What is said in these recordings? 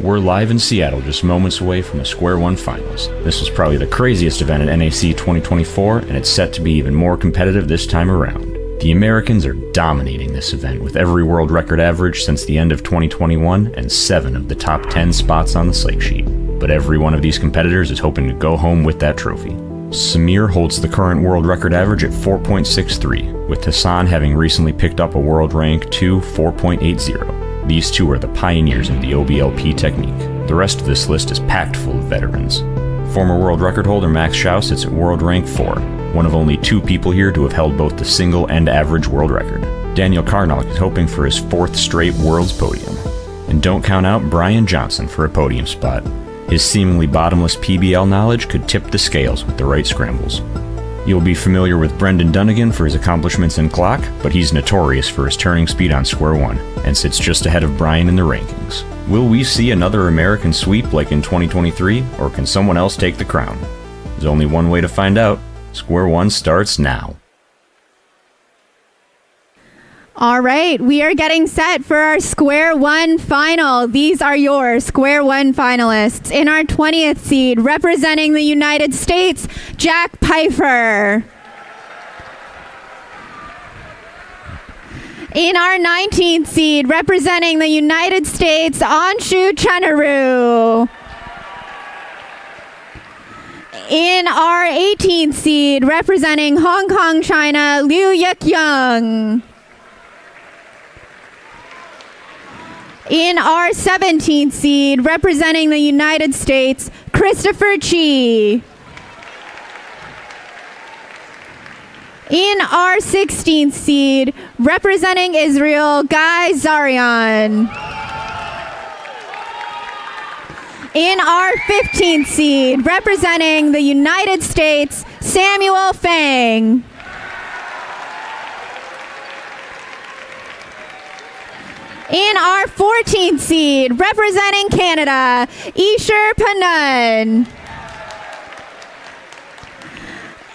We're live in Seattle, just moments away from the Square-1 Finals. This was probably the craziest event at NAC 2024, and it's set to be even more competitive this time around. The Americans are dominating this event with every world record average since the end of 2021 and 7 of the top 10 spots on the slate sheet. But every one of these competitors is hoping to go home with that trophy. Samir holds the current world record average at 4.63, with Hassan having recently picked up a world rank to 4.80. These two are the pioneers of the OBLP technique. The rest of this list is packed full of veterans. Former world record holder Max Schau sits at world rank 4, one of only 2 people here to have held both the single and average world record. Daniel Karnock is hoping for his 4th straight world's podium. And don't count out Brian Johnson for a podium spot. His seemingly bottomless PBL knowledge could tip the scales with the right scrambles. You'll be familiar with Brendan Dunnigan for his accomplishments in clock, but he's notorious for his turning speed on Square-1, and sits just ahead of Brian in the rankings. Will we see another American sweep like in 2023, or can someone else take the crown? There's only one way to find out. Square-1 starts now. All right, we are getting set for our Square-1 final. These are your Square-1 finalists. In our 20th seed, representing the United States, Jack Pfeiffer. In our 19th seed, representing the United States, Anshu Chenaru. In our 18th seed, representing Hong Kong, China, Liu Yik-young. In our 17th seed, representing the United States, Christopher Chi. In our 16th seed, representing Israel, Guy Zarian. In our 15th seed, representing the United States, Samuel Fang. In our 14th seed, representing Canada, Isher Panun.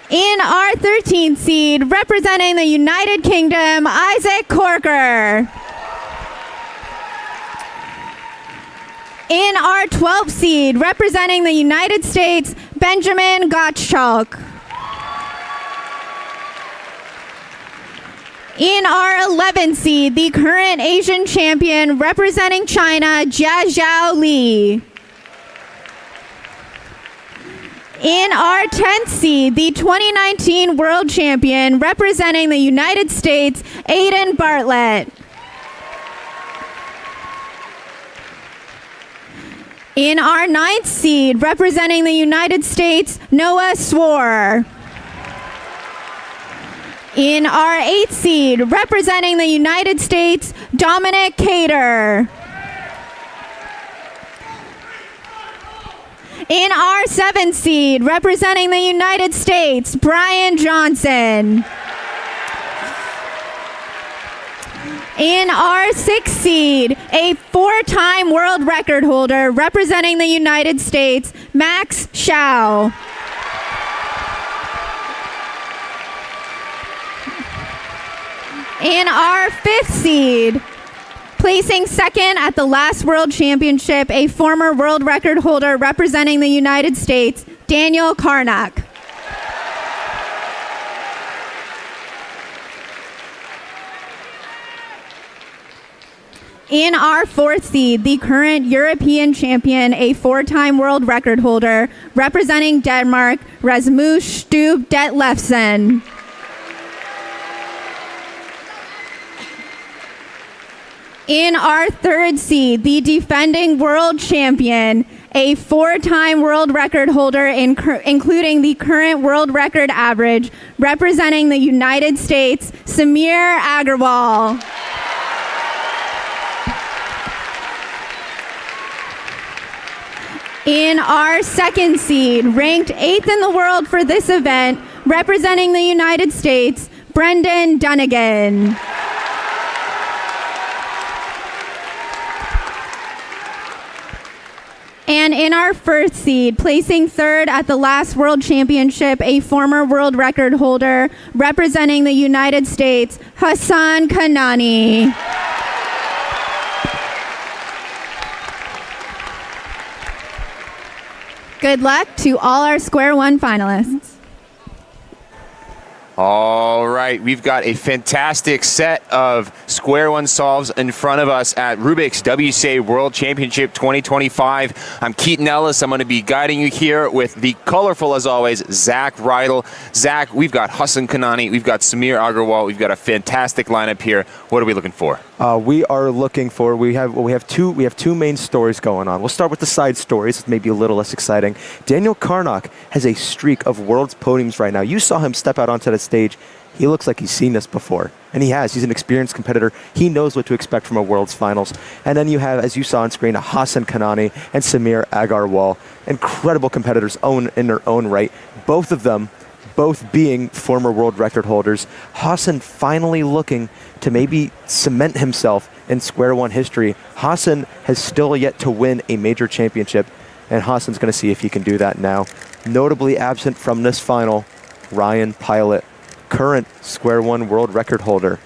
In our 13th seed, representing the United Kingdom, Isaac Corker. In our 12th seed, representing the United States, Benjamin Gottschalk. In our 11th seed, the current Asian champion representing China, Jiazhao Li. In our 10th seed, the 2019 world champion representing the United States, Aiden Bartlett. In our 9th seed, representing the United States, Noah Swore. In our 8th seed, representing the United States, Dominic Cater. In our 7th seed, representing the United States, Brian Johnson. In our 6th seed, a 4-time world record holder representing the United States, Max Schau. In our 5th seed, placing second at the last World Championship, a former world record holder representing the United States, Daniel Karnock. In our 4th seed, the current European champion, a 4-time world record holder representing Denmark, Rasmus Stub Detlefsen. In our 3rd seed, the defending world champion, a 4-time world record holder, including the current world record average, representing the United States, Samir Agarwal. In our 2nd seed, ranked 8th in the world for this event, representing the United States, Brendan Dunnigan. And in our 1st seed, placing 3rd at the last World Championship, a former world record holder representing the United States, Hassan Kanani. Good luck to all our Square-1 finalists. All right, we've got a fantastic set of Square-1 solves in front of us at Rubiks WCA World Championship 2025. I'm Keaton Ellis. I'm going to be guiding you here with the colorful, as always, Zach Rydell. Zach, we've got Hassan Kanani, we've got Samir Agarwal, we've got a fantastic lineup here. What are we looking for? We are looking for. We have two main stories going on. We'll start with the side stories. It's maybe a little less exciting. Daniel Karnock has a streak of World's podiums right now. You saw him step out onto the stage. He looks like he's seen this before, and he has. He's an experienced competitor. He knows what to expect from a World's Finals. And then you have, as you saw on screen, Hassan Kanani and Samir Agarwal, incredible competitors in their own right. Both of them, both being former world record holders. Hassan finally looking to maybe cement himself in Square-1 history. Hassan has still yet to win a major championship, and Hassan's going to see if he can do that now. Notably absent from this final, Ryan Pilot, current Square-1 world record holder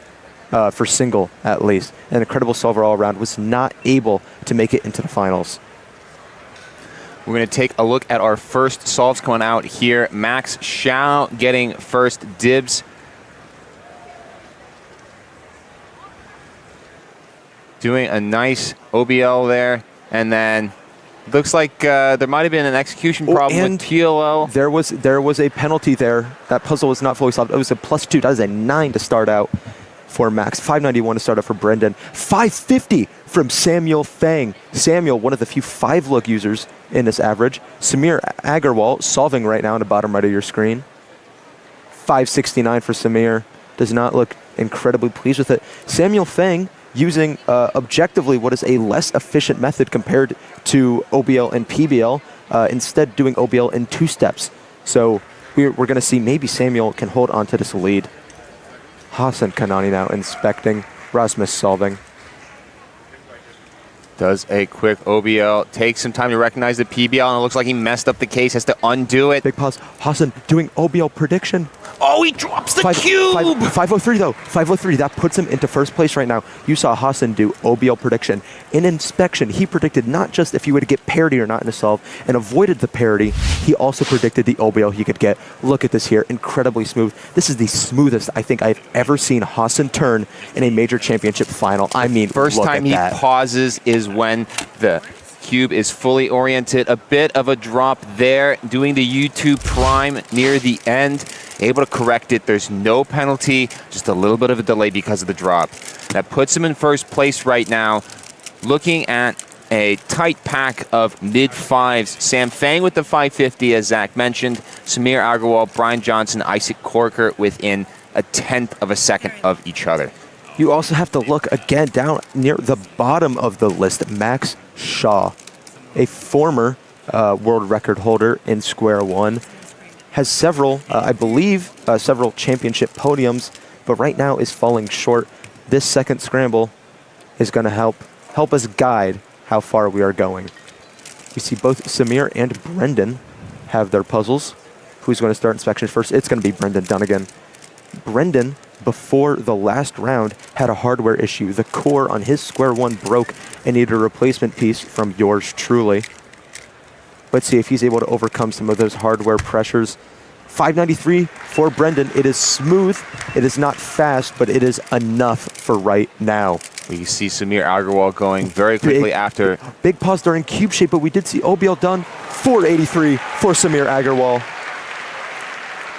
for single, at least. An incredible solver all around, was not able to make it into the finals. We're going to take a look at our first solves coming out here. Max Shao getting first dibs. Doing a nice OBL there. And then looks like there might have been an execution problem with TLL. There was a penalty there. That puzzle was not fully solved. It was a +2. That is a 9 to start out for Max. 591 to start out for Brendan. 550 from Samuel Fang. Samuel, one of the few 5-look users in this average. Samir Agarwal solving right now on the bottom right of your screen. 569 for Samir. Does not look incredibly pleased with it. Samuel Fang using objectively what is a less efficient method compared to OBL and PBL, instead doing OBL in 2 steps. So we're going to see maybe Samuel can hold on to this lead. Hassan Kanani now inspecting, Rasmus solving. Does a quick OBL, takes some time to recognize the PBL, and it looks like he messed up the case, has to undo it. Big pause. Hassan doing OBL prediction. Oh, he drops the cube! 503 though, 503. That puts him into first place right now. You saw Hassan do OBL prediction. In inspection, he predicted not just if he would get parity or not in the solve, and avoided the parity, he also predicted the OBL he could get. Look at this here, incredibly smooth. This is the smoothest I think I've ever seen Hassan turn in a major championship final. I mean, first time he pauses is when the cube is fully oriented. A bit of a drop there, doing the U2 prime near the end. Able to correct it. There's no penalty, just a little bit of a delay because of the drop. That puts him in first place right now. Looking at a tight pack of mid-5s. Sam Fang with the 550, as Zach mentioned. Samir Agarwal, Brian Johnson, Isaac Corker within a 1/10 of a second of each other. You also have to look again down near the bottom of the list. Max Shaw, a former world record holder in Square-1, has several, I believe, several championship podiums, but right now is falling short. This second scramble is going to help us guide how far we are going. We see both Samir and Brendan have their puzzles. Who's going to start inspection first? It's going to be Brendan Dunnigan. Brendan, before the last round, had a hardware issue. The core on his Square-1 broke and needed a replacement piece from yours truly. Let's see if he's able to overcome some of those hardware pressures. 593 for Brendan. It is smooth. It is not fast, but it is enough for right now. We see Samir Agarwal going very quickly after. Big pause during cube shape, but we did see OBL done. 483 for Samir Agarwal.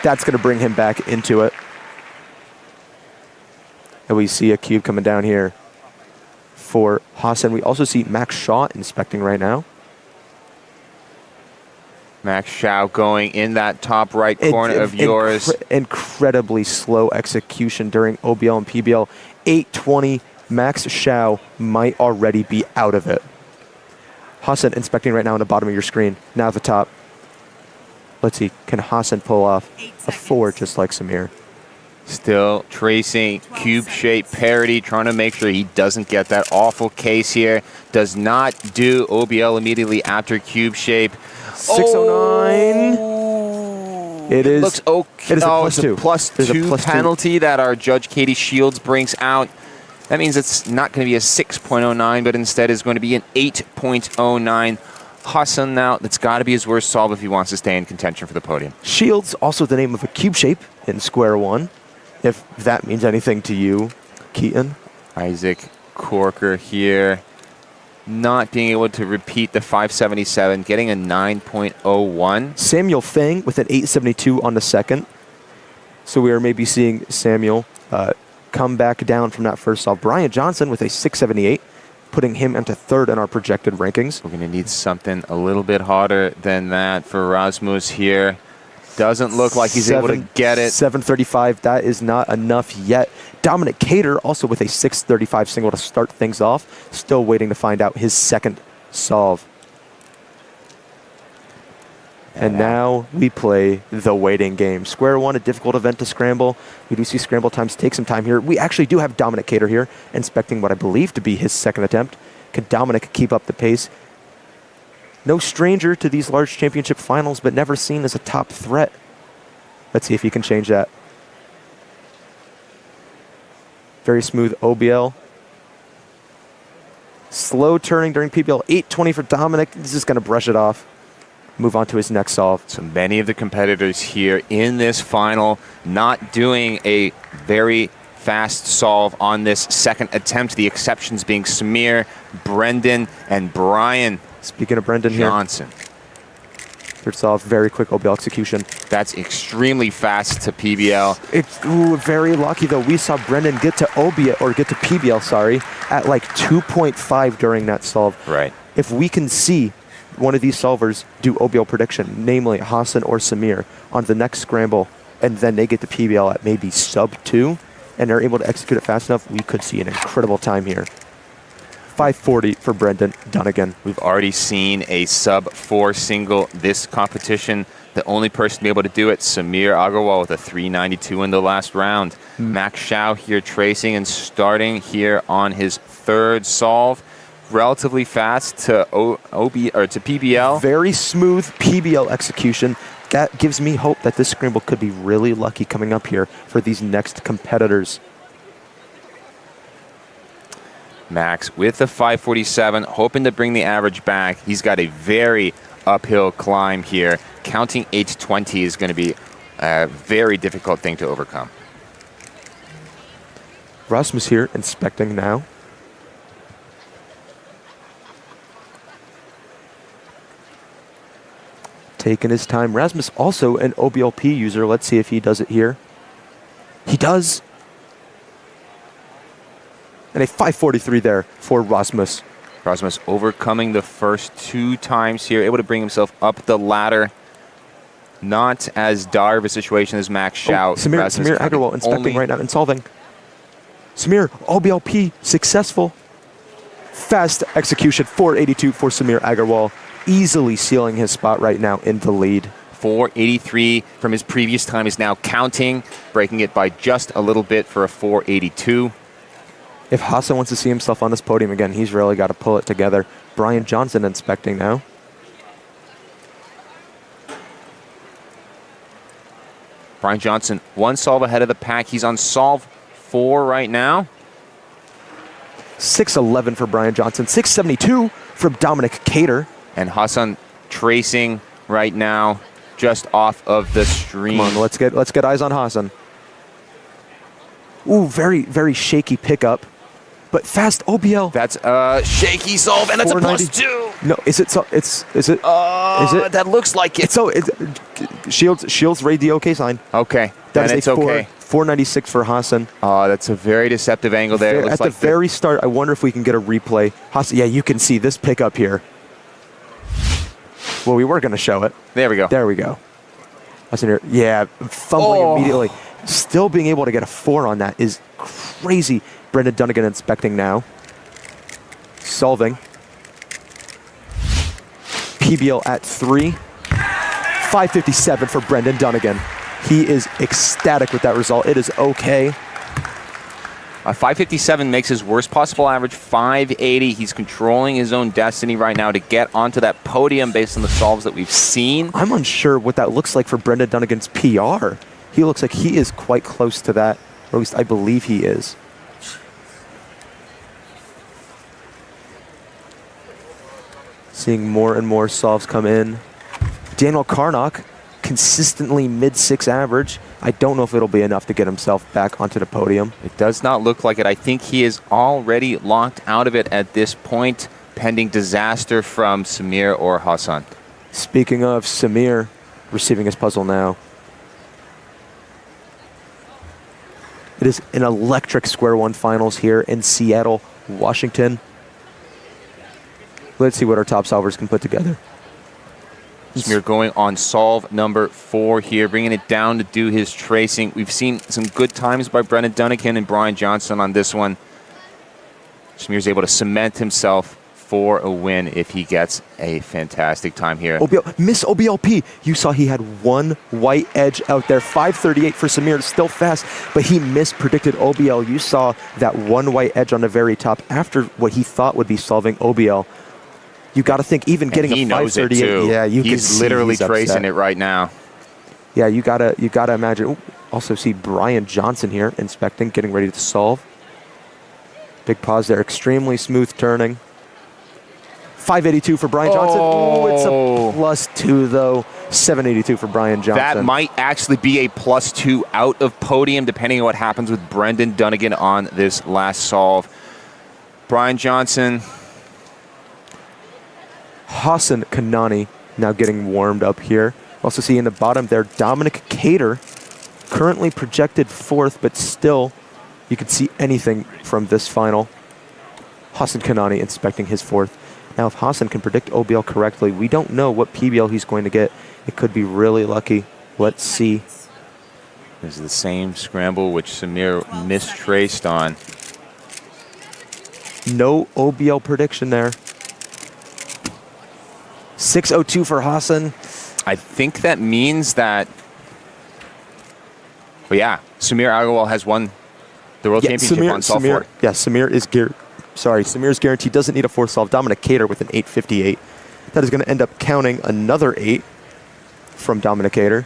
That's going to bring him back into it. And we see a cube coming down here for Hassan. We also see Max Shaw inspecting right now. Max Shao going in that top right corner of yours. Incredibly slow execution during OBL and PBL. 820. Max Shao might already be out of it. Hassan inspecting right now on the bottom of your screen. Now at the top. Let's see. Can Hassan pull off a 4 just like Samir? Still tracing cube shape parity, trying to make sure he doesn't get that awful case here. Does not do OBL immediately after cube shape. 609. It is. Looks okay. It is a it's a +2 plus penalty that our judge Katie Shields brings out. That means it's not going to be a 6.09, but instead is going to be an 8.09. Hassan now, that's got to be his worst solve if he wants to stay in contention for the podium. Shield's also the name of a cube shape in Square-1, if that means anything to you, Keaton. Isaac Corker here, not being able to repeat the 577, getting a 9.01. Samuel Fang with an 872 on the second. So we are maybe seeing Samuel come back down from that first solve. Brian Johnson with a 678, putting him into third in our projected rankings. We're going to need something a little bit harder than that for Rasmus here. Doesn't look like he's able to get it. 735, that is not enough yet. Dominic Cater also with a 635 single to start things off. Still waiting to find out his second solve. And now we play the waiting game. Square-1, a difficult event to scramble. We do see scramble times take some time here. We actually do have Dominic Cater here, inspecting what I believe to be his second attempt. Can Dominic keep up the pace? No stranger to these large championship finals, but never seen as a top threat. Let's see if he can change that. Very smooth OBL. Slow turning during PBL. 820 for Dominic. He's just going to brush it off. Move on to his next solve. So many of the competitors here in this final not doing a very fast solve on this second attempt. The exceptions being Samir, Brendan, and Brian. Speaking of Brendan Johnson. Here. Third solve, very quick OBL execution. That's extremely fast to PBL. Very lucky though. We saw Brendan get to OBL, or get to PBL, sorry, at like 2.5 during that solve. Right. If we can see one of these solvers do OBL prediction, namely Hassan or Samir, on the next scramble, and then they get the PBL at maybe sub 2, and they're able to execute it fast enough, we could see an incredible time here. 540 for Brendan Dunnigan. We've already seen a sub 4 single this competition. The only person to be able to do it, Samir Agarwal with a 392 in the last round. Max Shao here tracing and starting here on his third solve. Relatively fast to PBL. Very smooth PBL execution. That gives me hope that this scramble could be really lucky coming up here for these next competitors. Max with the 547, hoping to bring the average back. He's got a very uphill climb here. Counting 820 is going to be a very difficult thing to overcome. Rasmus here inspecting now. Taking his time. Rasmus also an OBLP user. Let's see if he does it here. He does. And a 543 there for Rasmus. Rasmus overcoming the first 2 times here, able to bring himself up the ladder. Not as dire of a situation as Max Shao. Samir Agarwal inspecting right now and solving. Samir, OBLP, successful. Fast execution, 482 for Samir Agarwal. Easily sealing his spot right now in the lead. 483 from his previous time is now counting, breaking it by just a little bit for a 482. If Hassan wants to see himself on this podium again, he's really got to pull it together. Brian Johnson inspecting now. Brian Johnson, 1 solve ahead of the pack. He's on solve 4 right now. 611 for Brian Johnson. 672 from Dominic Cater. And Hassan tracing right now, just off of the stream. Come on, let's get eyes on Hassan. Ooh, very, very shaky pickup. But fast OBL. That's a shaky solve, and it's a +2. No, is it? Is it? That looks like it. Shields raid the OK sign. Okay, That then is it's okay. 496 for Hassan. Oh, that's a very deceptive angle there. At the very start, I wonder if we can get a replay. Hassan, yeah, you can see this pickup here. Well, we were going to show it. There we go. There we go. Hassan here, yeah, fumbling immediately. Still being able to get a 4 on that is crazy. Brendan Dunnigan inspecting now. Solving. PBL at 3. 557 for Brendan Dunnigan. He is ecstatic with that result. It is okay. A 557 makes his worst possible average 580. He's controlling his own destiny right now to get onto that podium based on the solves that we've seen. I'm unsure what that looks like for Brendan Dunnigan's PR. He looks like he is quite close to that, or at least I believe he is. Seeing more and more solves come in. Daniel Karnock, consistently mid-6 average. I don't know if it'll be enough to get himself back onto the podium. It does not look like it. I think he is already locked out of it at this point, pending disaster from Samir or Hassan. Speaking of Samir, receiving his puzzle now. It is an electric Square-1 finals here in Seattle, Washington. Let's see what our top solvers can put together. Samir going on solve number 4 here, bringing it down to do his tracing. We've seen some good times by Brendan Dunnigan and Brian Johnson on this one. Samir's able to cement himself for a win if he gets a fantastic time here. Miss OBLP. You saw he had one white edge out there. 538 for Samir, still fast, but he mispredicted OBL. You saw that one white edge on the very top after what he thought would be solving OBL. You got to think even getting a 538. Yeah, he's literally tracing it right now. Yeah, you gotta imagine. Ooh, also see Brian Johnson here inspecting, getting ready to solve. Big pause there, extremely smooth turning. 582 for Brian Johnson. Ooh, it's a +2 though. 782 for Brian Johnson. That might actually be a +2 out of podium, depending on what happens with Brendan Dunnigan on this last solve. Brian Johnson. Hassan Kanani now getting warmed up here. Also see in the bottom there, Dominic Cater, currently projected 4th, but still, you could see anything from this final. Hassan Kanani inspecting his 4th. Now, if Hassan can predict OBL correctly, we don't know what PBL he's going to get. It could be really lucky. Let's see. This is the same scramble which Samir mistraced on. No OBL prediction there. 602 for Hassan. I think that means that, well, yeah, Samir Agarwal has won the World Championship on solve 4. Yeah, Samir's guaranteed. Doesn't need a 4th solve. Dominic Cater with an 858. That is going to end up counting another 8 from Dominic Cater.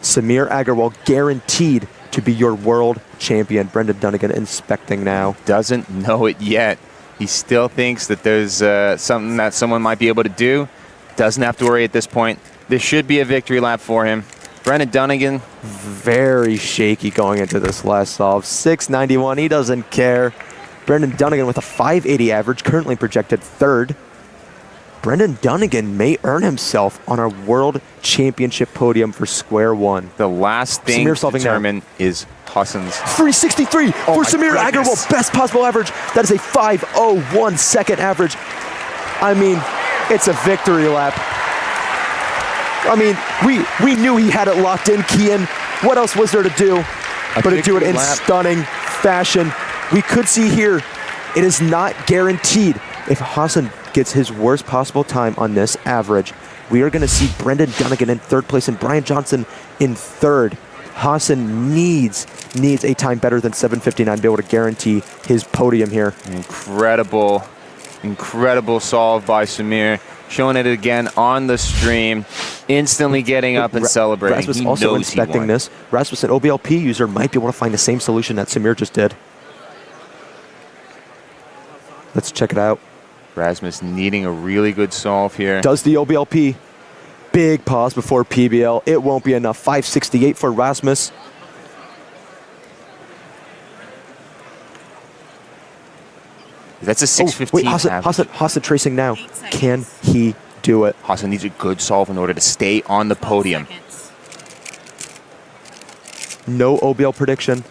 Samir Agarwal guaranteed to be your world champion. Brendan Dunnigan inspecting now. Doesn't know it yet. He still thinks that there's something that someone might be able to do. Doesn't have to worry at this point. This should be a victory lap for him. Brendan Dunnigan. Very shaky going into this last solve. 691, he doesn't care. Brendan Dunnigan with a 580 average, currently projected 3rd. Brendan Dunnigan may earn himself on our World Championship podium for Square-1. The last thing to determine is Hassan's 363 for Samir Agarwal, best possible average. That is a 501 second average. I mean, it's a victory lap. I mean, we knew he had it locked in, Kian. What else was there to do but to do it in stunning fashion? We could see here, it is not guaranteed. If Hassan gets his worst possible time on this average, we are going to see Brendan Dunnigan in 3rd place and Brian Johnson in 3rd. Hassan needs a time better than 7:59 to be able to guarantee his podium here. Incredible solve by Samir. Showing it again on the stream. Instantly getting up and celebrating. Rasmus also inspecting this. Rasmus, an OBLP user, might be able to find the same solution that Samir just did. Let's check it out. Rasmus needing a really good solve here. Does the OBLP. Big pause before PBL. It won't be enough. 568 for Rasmus. That's a 615 average. Hassan tracing now. Can he do it? Hassan needs a good solve in order to stay on the podium. No OBL prediction.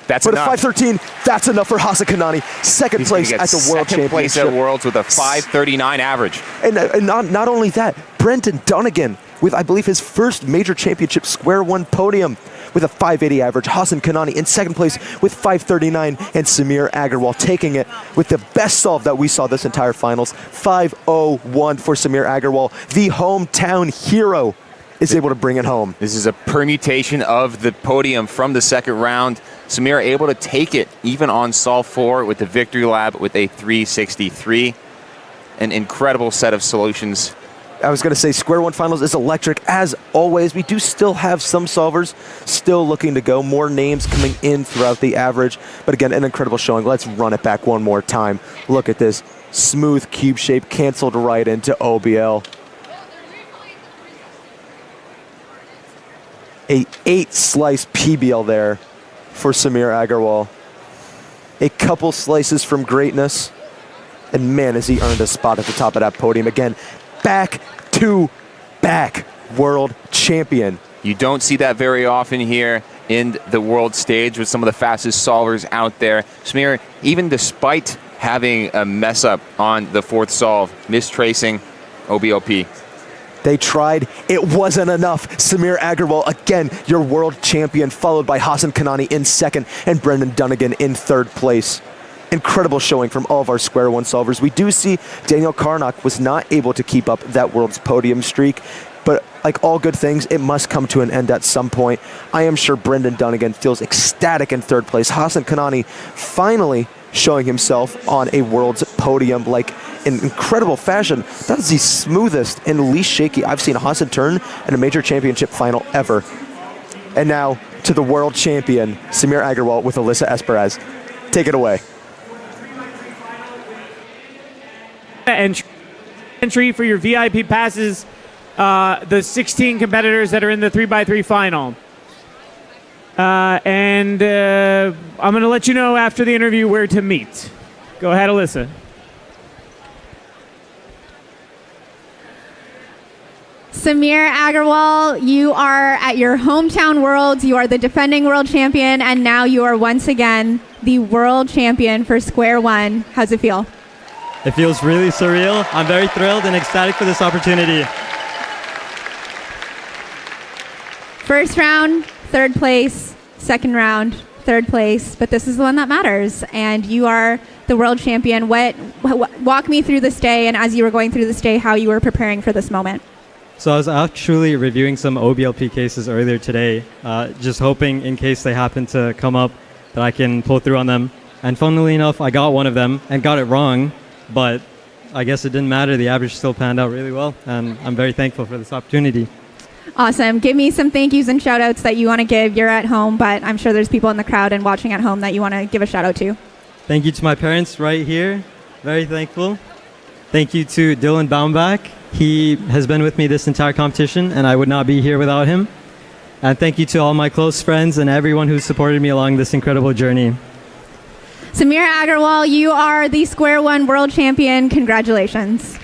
That's but enough. A 513, that's enough for Hassan Kanani. Second place at the World Championship. Second place at Worlds with a 539 average. And not only that, Brendan Dunnigan with, I believe, his first major championship Square-1 podium with a 580 average. Hassan Kanani in 2nd place with 539, and Samir Agarwal taking it with the best solve that we saw this entire finals. 501 for Samir Agarwal. The hometown hero is able to bring it home. This is a permutation of the podium from the 2nd round. Samir able to take it even on solve 4 with the victory lap with a 363. An incredible set of solutions. I was going to say Square-1 finals is electric as always. We do still have some solvers still looking to go. More names coming in throughout the average. But again, an incredible showing. Let's run it back one more time. Look at this. Smooth cube shape canceled right into OBL. A 8-slice PBL there for Samir Agarwal. A couple slices from greatness. And man, has he earned a spot at the top of that podium again. Back-to-back world champion. You don't see that very often here in the world stage with some of the fastest solvers out there. Samir, even despite having a mess up on the fourth solve, mistracing OBOP. They tried. It wasn't enough. Samir Agarwal, again, your world champion, followed by Hassan Kanani in second and Brendan Dunnigan in third place. Incredible showing from all of our Square-1 solvers. We do see Daniel Karnock was not able to keep up that world's podium streak, but like all good things, it must come to an end at some point. I am sure Brendan Dunnigan feels ecstatic in third place. Hassan Kanani finally showing himself on a world's podium like in incredible fashion. That is the smoothest and least shaky I've seen Hassan turn in a major championship final ever. And now to the world champion, Samir Agarwal with Alyssa Esperaz. Take it away. Entry for your VIP passes, the 16 competitors that are in the 3x3 final. I'm going to let you know after the interview where to meet. Go ahead, Alyssa. Samir Agarwal, you are at your hometown Worlds. You are the defending world champion, and now you are once again the world champion for Square-1. How's it feel? It feels really surreal. I'm very thrilled and ecstatic for this opportunity. First round, third place. Second round, third place. But this is the one that matters, and you are the world champion. Walk me through this day, and as you were going through this day, how you were preparing for this moment. So I was actually reviewing some OBLP cases earlier today, just hoping in case they happen to come up that I can pull through on them. And funnily enough, I got one of them and got it wrong, but I guess it didn't matter. The average still panned out really well, and I'm very thankful for this opportunity. Awesome. Give me some thank yous and shout outs that you want to give. You're at home, but I'm sure there's people in the crowd and watching at home that you want to give a shout out to. Thank you to my parents right here. Very thankful. Thank you to Dylan Baumbach. He has been with me this entire competition, and I would not be here without him. And thank you to all my close friends and everyone who supported me along this incredible journey. Samir Agarwal, you are the Square-1 world champion. Congratulations.